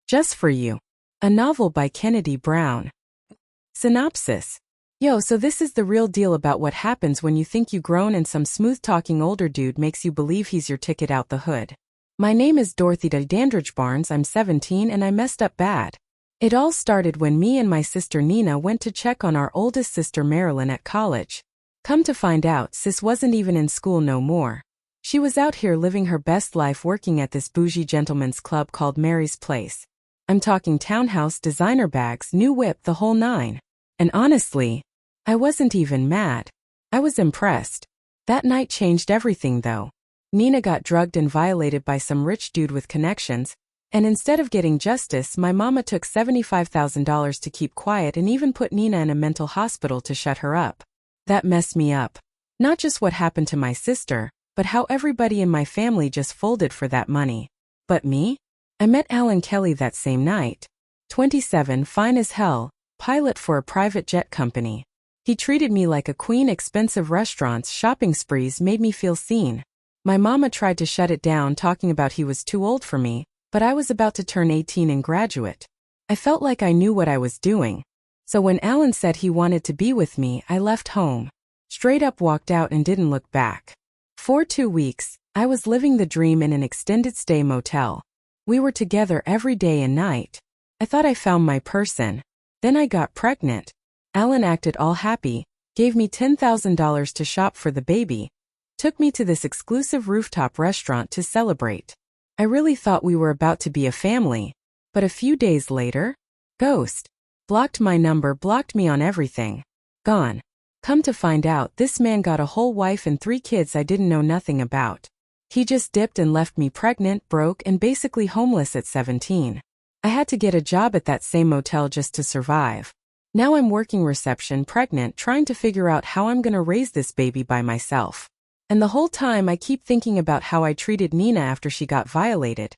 Just for You. A novel by Kennedy Brown. Synopsis. Yo, so this is the real deal about what happens when you think you grown and some smooth-talking older dude makes you believe he's your ticket out the hood. My name is Dorothy Dandridge Barnes, I'm 17 and I messed up bad. It all started when me and my sister Nina went to check on our oldest sister Marilyn at college. Come to find out, sis wasn't even in school no more. She was out here living her best life working at this bougie gentleman's club called Mary's Place. I'm talking townhouse, designer bags, new whip, the whole nine. And honestly, I wasn't even mad. I was impressed. That night changed everything though. Nina got drugged and violated by some rich dude with connections, and instead of getting justice, my mama took $75,000 to keep quiet and even put Nina in a mental hospital to shut her up. That messed me up. Not just what happened to my sister, but how everybody in my family just folded for that money. But me? I met Alan Kelly that same night. 27, fine as hell, pilot for a private jet company. He treated me like a queen. Expensive restaurants, shopping sprees made me feel seen. My mama tried to shut it down, talking about he was too old for me, but I was about to turn 18 and graduate. I felt like I knew what I was doing. So when Alan said he wanted to be with me, I left home. Straight up walked out and didn't look back. For 2 weeks, I was living the dream in an extended stay motel. We were together every day and night. I thought I found my person. Then I got pregnant. Alan acted all happy, gave me $10,000 to shop for the baby, took me to this exclusive rooftop restaurant to celebrate. I really thought we were about to be a family. But a few days later, ghost. Blocked my number, blocked me on everything. Gone. Come to find out, this man got a whole wife and 3 kids I didn't know nothing about. He just dipped and left me pregnant, broke, and basically homeless at 17. I had to get a job at that same motel just to survive. Now I'm working reception, pregnant, trying to figure out how I'm gonna raise this baby by myself. And the whole time I keep thinking about how I treated Nina after she got violated.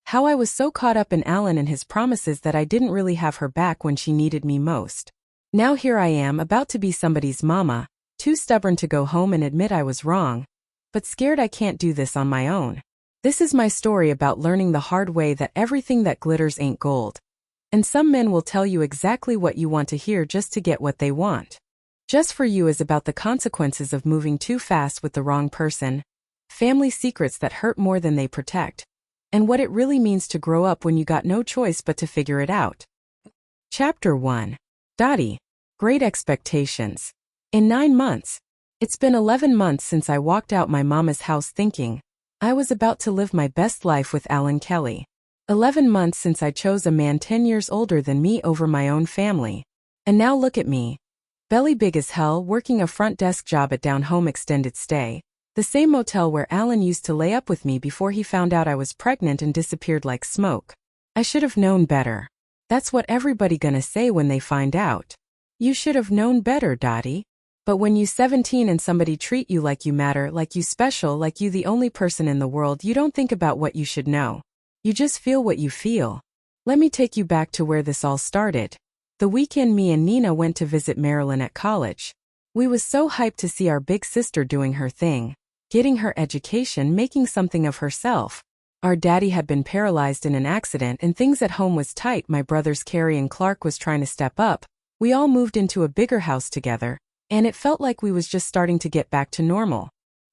How I was so caught up in Alan and his promises that I didn't really have her back when she needed me most. Now here I am, about to be somebody's mama, too stubborn to go home and admit I was wrong, but scared I can't do this on my own. This is my story about learning the hard way that everything that glitters ain't gold. And some men will tell you exactly what you want to hear just to get what they want. Just for You is about the consequences of moving too fast with the wrong person, family secrets that hurt more than they protect, and what it really means to grow up when you got no choice but to figure it out. Chapter 1. Dottie. Great Expectations. In 9 months. It's been 11 months since I walked out my mama's house thinking I was about to live my best life with Alan Kelly. 11 months since I chose a man 10 years older than me over my own family. And now look at me. Belly big as hell, working a front desk job at Down Home Extended Stay, the same motel where Alan used to lay up with me before he found out I was pregnant and disappeared like smoke. I should have known better. That's what everybody gonna say when they find out. You should have known better, Dottie. But when you 17 and somebody treat you like you matter, like you special, like you the only person in the world, you don't think about what you should know. You just feel what you feel. Let me take you back to where this all started. The weekend me and Nina went to visit Marilyn at college. We was so hyped to see our big sister doing her thing, getting her education, making something of herself. Our daddy had been paralyzed in an accident and things at home was tight. My brothers Carrie and Clark was trying to step up. We all moved into a bigger house together, and it felt like we was just starting to get back to normal.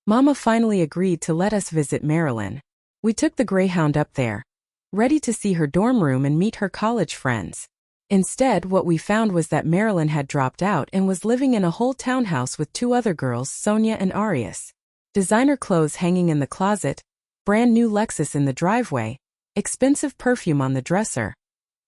Mama finally agreed to let us visit Marilyn. We took the Greyhound up there, ready to see her dorm room and meet her college friends. Instead, what we found was that Marilyn had dropped out and was living in a whole townhouse with 2 other girls, Sonia and Arias. Designer clothes hanging in the closet, brand new Lexus in the driveway, expensive perfume on the dresser.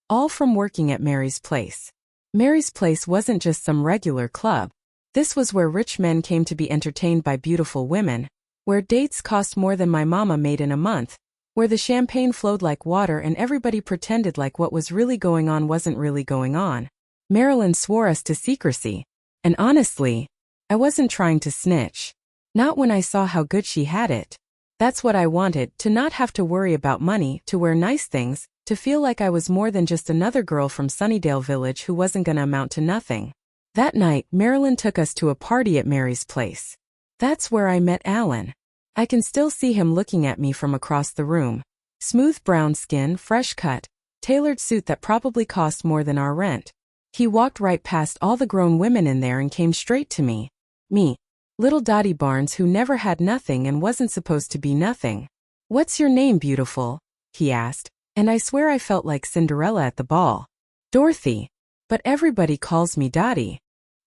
All from working at Mary's Place. Mary's Place wasn't just some regular club. This was where rich men came to be entertained by beautiful women, where dates cost more than my mama made in a month, where the champagne flowed like water and everybody pretended like what was really going on wasn't really going on. Marilyn swore us to secrecy. And honestly, I wasn't trying to snitch. Not when I saw how good she had it. That's what I wanted, to not have to worry about money, to wear nice things, to feel like I was more than just another girl from Sunnydale Village who wasn't gonna amount to nothing. That night, Marilyn took us to a party at Mary's Place. That's where I met Alan. I can still see him looking at me from across the room. Smooth brown skin, fresh cut, tailored suit that probably cost more than our rent. He walked right past all the grown women in there and came straight to me. Me, little Dottie Barnes who never had nothing and wasn't supposed to be nothing. "What's your name, beautiful?" he asked, and I swear I felt like Cinderella at the ball. "Dorothy. But everybody calls me Dottie.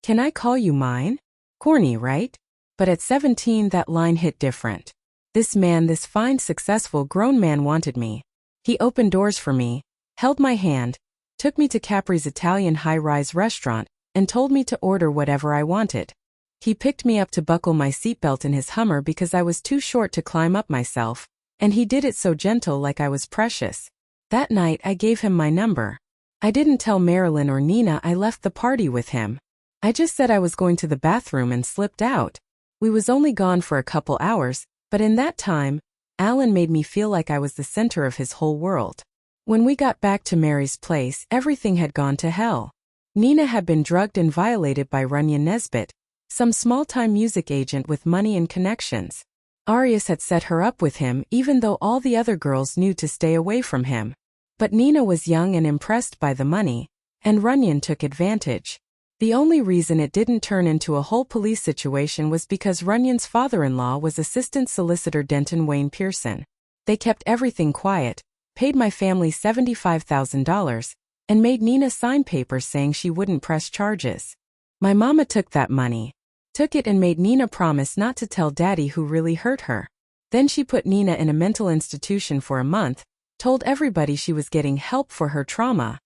Can I call you mine?" Corny, right? But at 17 that line hit different. This man, this fine, successful, grown man wanted me. He opened doors for me, held my hand, took me to Capri's Italian high-rise restaurant, and told me to order whatever I wanted. He picked me up to buckle my seatbelt in his Hummer because I was too short to climb up myself, and he did it so gentle like I was precious. That night I gave him my number. I didn't tell Marilyn or Nina I left the party with him. I just said I was going to the bathroom and slipped out. We was only gone for a couple hours, but in that time, Alan made me feel like I was the center of his whole world. When we got back to Mary's place, everything had gone to hell. Nina had been drugged and violated by Runyon Nesbitt, some small-time music agent with money and connections. Arias had set her up with him even though all the other girls knew to stay away from him. But Nina was young and impressed by the money, and Runyon took advantage. The only reason it didn't turn into a whole police situation was because Runyon's father-in-law was Assistant Solicitor Denton Wayne Pearson. They kept everything quiet, paid my family $75,000, and made Nina sign papers saying she wouldn't press charges. My mama took that money, took it and made Nina promise not to tell Daddy who really hurt her. Then she put Nina in a mental institution for a month, told everybody she was getting help for her trauma.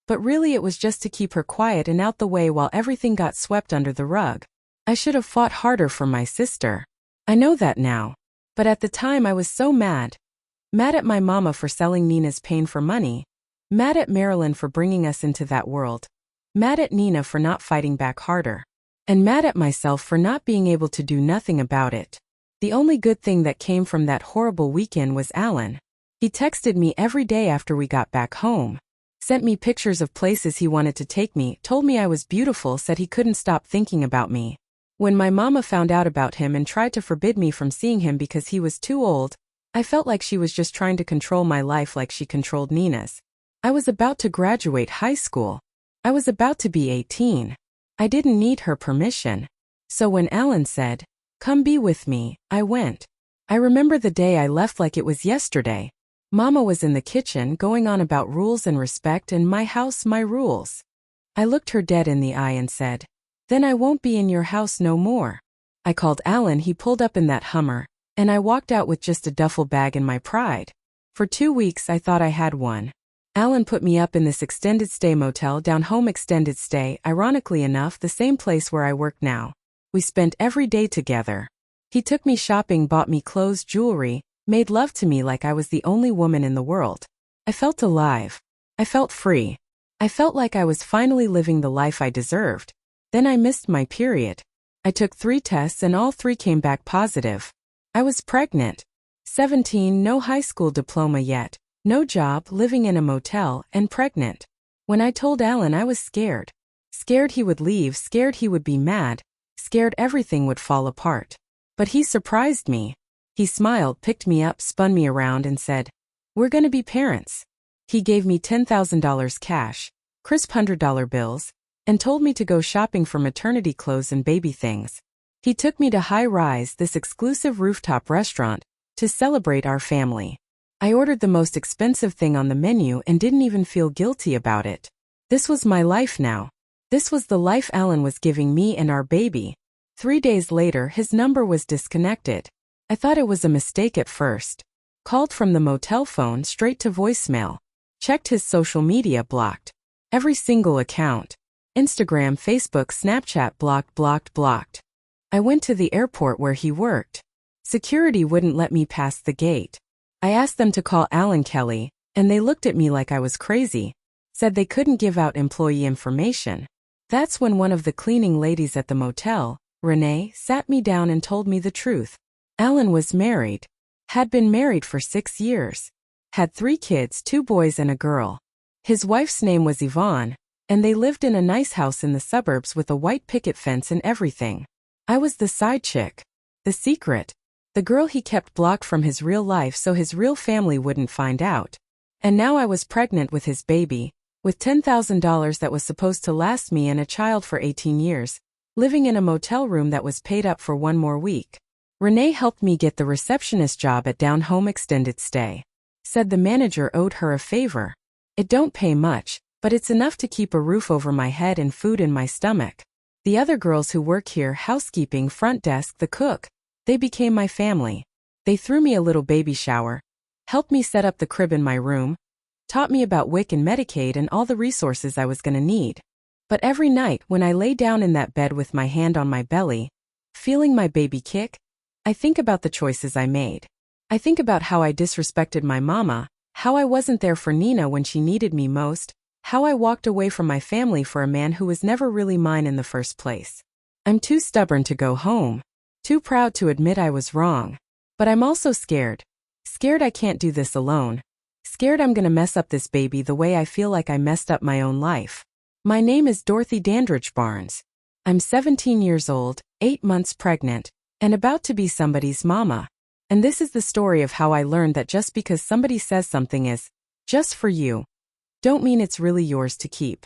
But really it was just to keep her quiet and out the way while everything got swept under the rug. I should have fought harder for my sister. I know that now. But at the time I was so mad. Mad at my mama for selling Nina's pain for money. Mad at Marilyn for bringing us into that world. Mad at Nina for not fighting back harder. And mad at myself for not being able to do nothing about it. The only good thing that came from that horrible weekend was Alan. He texted me every day after we got back home. Sent me pictures of places he wanted to take me, told me I was beautiful, said he couldn't stop thinking about me. When my mama found out about him and tried to forbid me from seeing him because he was too old, I felt like she was just trying to control my life like she controlled Nina's. I was about to graduate high school. I was about to be 18. I didn't need her permission. So when Alan said, "Come be with me," I went. I remember the day I left like it was yesterday. Mama was in the kitchen going on about rules and respect and my house, my rules. I looked her dead in the eye and said, "Then I won't be in your house no more." I called Alan, he pulled up in that Hummer, and I walked out with just a duffel bag and my pride. For 2 weeks I thought I had one. Alan put me up in this extended stay motel down home, extended stay, ironically enough the same place where I work now. We spent every day together. He took me shopping, bought me clothes, jewelry, made love to me like I was the only woman in the world. I felt alive. I felt free. I felt like I was finally living the life I deserved. Then I missed my period. I took 3 tests and all 3 came back positive. I was pregnant. 17, no high school diploma yet, no job, living in a motel, and pregnant. When I told Alan I was scared. Scared he would leave, scared he would be mad, scared everything would fall apart. But he surprised me. He smiled, picked me up, spun me around and said, "We're gonna be parents." He gave me $10,000 cash, crisp $100 bills, and told me to go shopping for maternity clothes and baby things. He took me to High Rise, this exclusive rooftop restaurant, to celebrate our family. I ordered the most expensive thing on the menu and didn't even feel guilty about it. This was my life now. This was the life Alan was giving me and our baby. 3 days later, his number was disconnected. I thought it was a mistake at first. Called from the motel phone straight to voicemail. Checked his social media, blocked. Every single account. Instagram, Facebook, Snapchat, blocked. I went to the airport where he worked. Security wouldn't let me past the gate. I asked them to call Alan Kelly, and they looked at me like I was crazy. Said they couldn't give out employee information. That's when one of the cleaning ladies at the motel, Renee, sat me down and told me the truth. Alan was married. Had been married for 6 years. Had 3 kids, 2 boys and a girl. His wife's name was Yvonne, and they lived in a nice house in the suburbs with a white picket fence and everything. I was the side chick. The secret. The girl he kept blocked from his real life so his real family wouldn't find out. And now I was pregnant with his baby, with $10,000 that was supposed to last me and a child for 18 years, living in a motel room that was paid up for one more week. Renee helped me get the receptionist job at Down Home Extended Stay. Said the manager owed her a favor. It don't pay much, but it's enough to keep a roof over my head and food in my stomach. The other girls who work here, housekeeping, front desk, the cook, they became my family. They threw me a little baby shower, helped me set up the crib in my room, taught me about WIC and Medicaid and all the resources I was gonna need. But every night when I lay down in that bed with my hand on my belly, feeling my baby kick, I think about the choices I made. I think about how I disrespected my mama, how I wasn't there for Nina when she needed me most, how I walked away from my family for a man who was never really mine in the first place. I'm too stubborn to go home, too proud to admit I was wrong. But I'm also scared. Scared I can't do this alone. Scared I'm gonna mess up this baby the way I feel like I messed up my own life. My name is Dorothy Dandridge Barnes. I'm 17 years old, 8 months pregnant, and about to be somebody's mama. And this is the story of how I learned that just because somebody says something is just for you, don't mean it's really yours to keep.